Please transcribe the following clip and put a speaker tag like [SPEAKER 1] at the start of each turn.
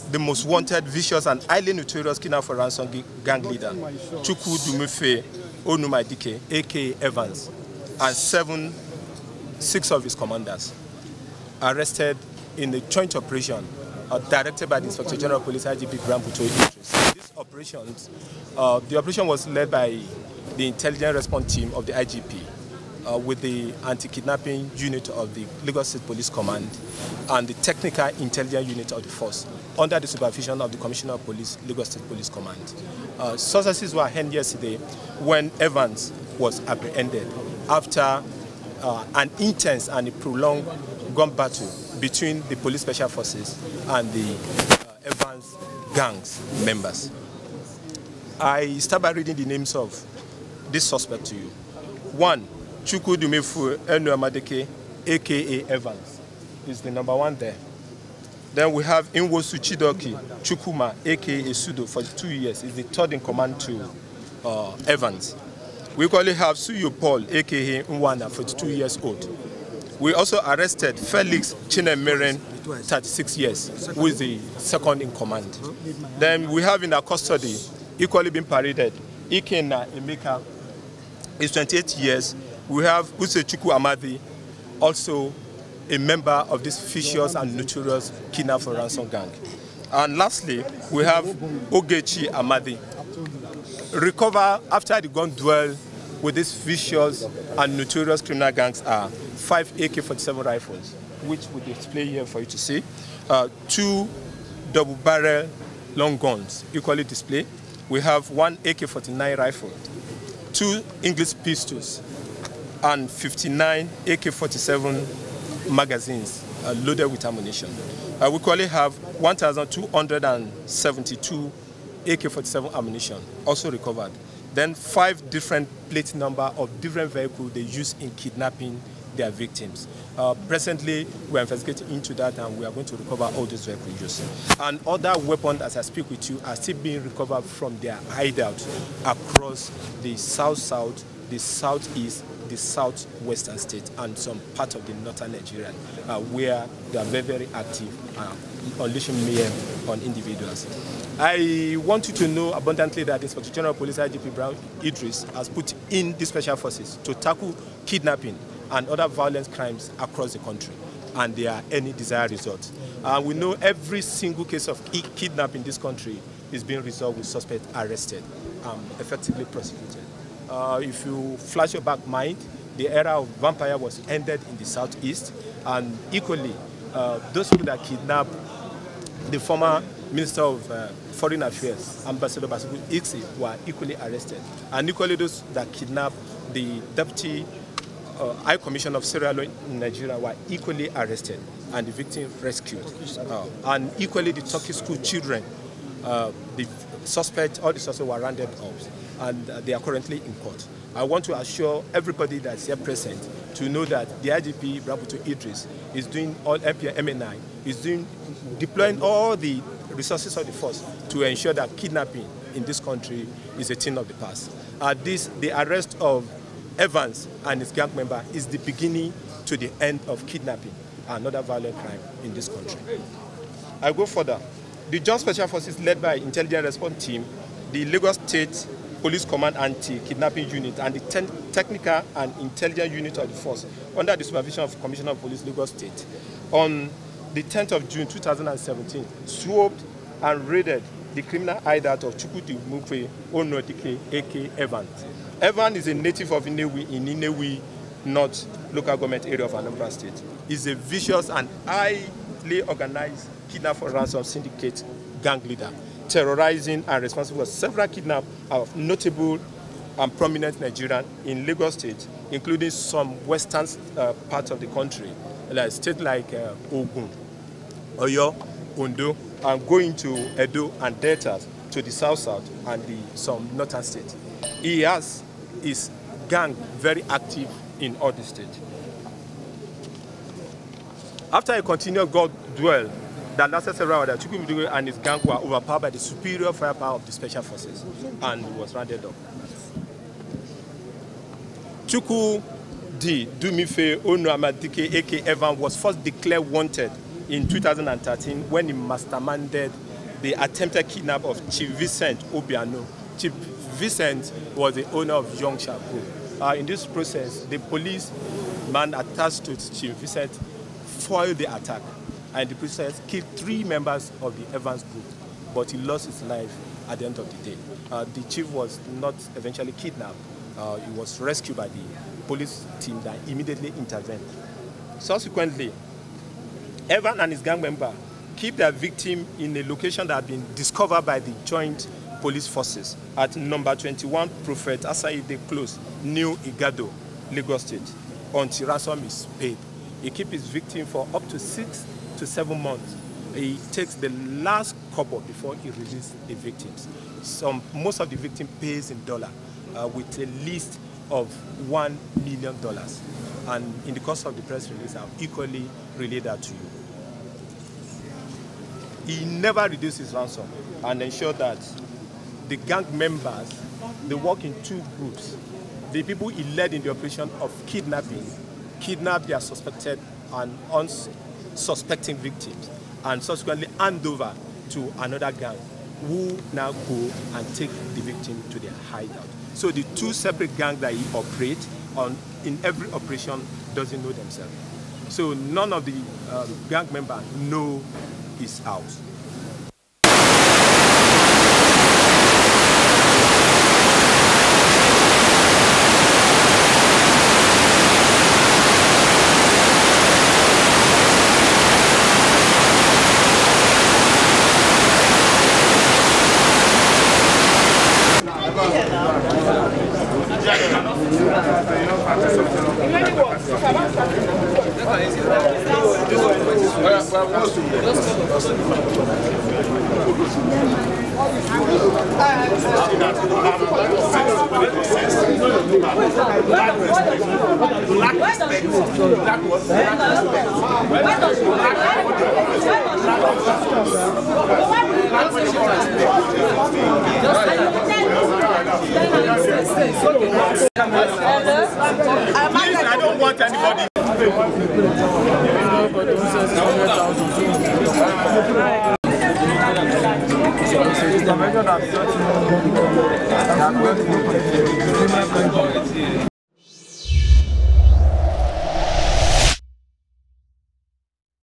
[SPEAKER 1] the most wanted, vicious, and highly notorious kidnap for ransom gang leader, Chukwu Dumefe Onumadike, aka Evans, and six of his commanders, arrested in a joint operation directed by the Inspector General of Police IGP Brambuto Idris. This operation, the operation was led by the intelligence response team of the IGP, with the anti-kidnapping unit of the Lagos State Police Command and the technical intelligence unit of the force, under the supervision of the Commissioner of Police, Lagos State Police Command. Successes were had yesterday when Evans was apprehended after an intense and a prolonged gun battle between the police special forces and the Evans gangs members. I start by reading the names of this suspect to you. 1, Chukwu Dumefe Onumadike, aka Evans, is the number 1 there. Then we have Inwosu Chidoki Chukwuma, aka Sudo, for 2 years, is the 3rd in command to Evans. We equally have Suyo Paul, aka Nwana, 42 years old. We also arrested Felix Chinemeren, 36 years, who is the 2nd in command. Then we have in our custody, equally being paraded, Ikena Emeka, is 28 years. We have Usechukwu Amadi, also a member of this vicious and notorious kidnap for ransom gang. And lastly, we have Ogechi Amadi. Recover after the gun duel with these vicious and notorious criminal gangs are 5 AK-47 rifles, which we display here for you to see, 2 double-barrel long guns, equally displayed. We have 1 AK-49 rifle, 2 English pistols, and 59 AK-47 magazines loaded with ammunition. We equally have 1,272 AK-47 ammunition also recovered. Then 5 different plate number of different vehicles they use in kidnapping their victims. Presently, we are investigating into that, and we are going to recover all those vehicles used. And other weapons, as I speak with you, are still being recovered from their hideout across the south-south, the southeast, the southwestern state, and some part of the northern Nigeria, where they are very, very active, unleashing mayhem on individuals. I want you to know abundantly that Inspector General of Police IGP Brown Idris has put in the special forces to tackle kidnapping and other violent crimes across the country, and there are any desired results. We know every single case of kidnapping in this country is being resolved with suspects arrested, effectively prosecuted. If you flash your back mind, the era of vampire was ended in the southeast, and equally, those people that kidnapped the former Minister of Foreign Affairs, Ambassador Basiku Iksi, were equally arrested. And equally those that kidnapped the Deputy High Commissioner of Sierra Leone in Nigeria were equally arrested and the victim rescued. And equally the Turkish school children, all the suspects were rounded up, and they are currently in court. I want to assure everybody that's here present to know that the IGP Brambuto Idris is doing all MPI, is deploying all the resources of the force to ensure that kidnapping in this country is a thing of the past. The arrest of Evans and his gang member is the beginning to the end of kidnapping, another violent crime in this country. I go further. The Joint Special Forces led by Intelligence Response Team, the Lagos State Police Command Anti-Kidnapping Unit, and the Technical and Intelligence Unit of the force, under the supervision of Commissioner of Police, Lagos State, on the 10th of June 2017, swooped and raided the criminal hideout of Chukwu Dumefe Onumadike, aka Evans. Evans is a native of Inewi in Inewi North local government area of Anambra State. He's a vicious and highly organized kidnap for ransom syndicate gang leader, terrorizing and responsible for several kidnaps of notable and prominent Nigerians in Lagos State, including some western parts of the country, like states like Ogun, Oyo, Ondo, and going to Edo and Delta to the south-south and some northern states. He has his gang very active in all the states. After a continued gun duel that lasted several hours, Chukwu Dumefe and his gang were overpowered by the superior firepower of the special forces and was rounded up. Chukwu Dumefe Onumadike, aka Evan, was first declared wanted in 2013 when he masterminded the attempted kidnap of Chief Vincent Obiano. Chief Vincent was the owner of Young Chapo. In this process, the police man attached to Chief Vincent foiled the attack, and in the process killed 3 members of the Evans group, but he lost his life at the end of the day. The chief was not eventually kidnapped. He was rescued by the police team that immediately intervened. Subsequently, Evan and his gang member keep their victim in a location that had been discovered by the joint police forces at number 21 Prophet Asaide Close, New Igado, Lagos State, until ransom is paid. He keeps his victim for up to 6 to 7 months. He takes the last couple before he releases the victims. Most of the victim pays in dollar with a list of $1 million. And in the course of the press release, I'll equally relay that to you. He never reduced his ransom and ensured that the gang members, they work in 2 groups. The people he led in the operation of kidnapping, kidnap their suspected and unsuspecting victims, and subsequently hand over to another gang who now go and take the victim to their hideout. So the 2 separate gangs that he operates on in every operation doesn't know themselves. So none of the gang members know his house. I don't want anybody.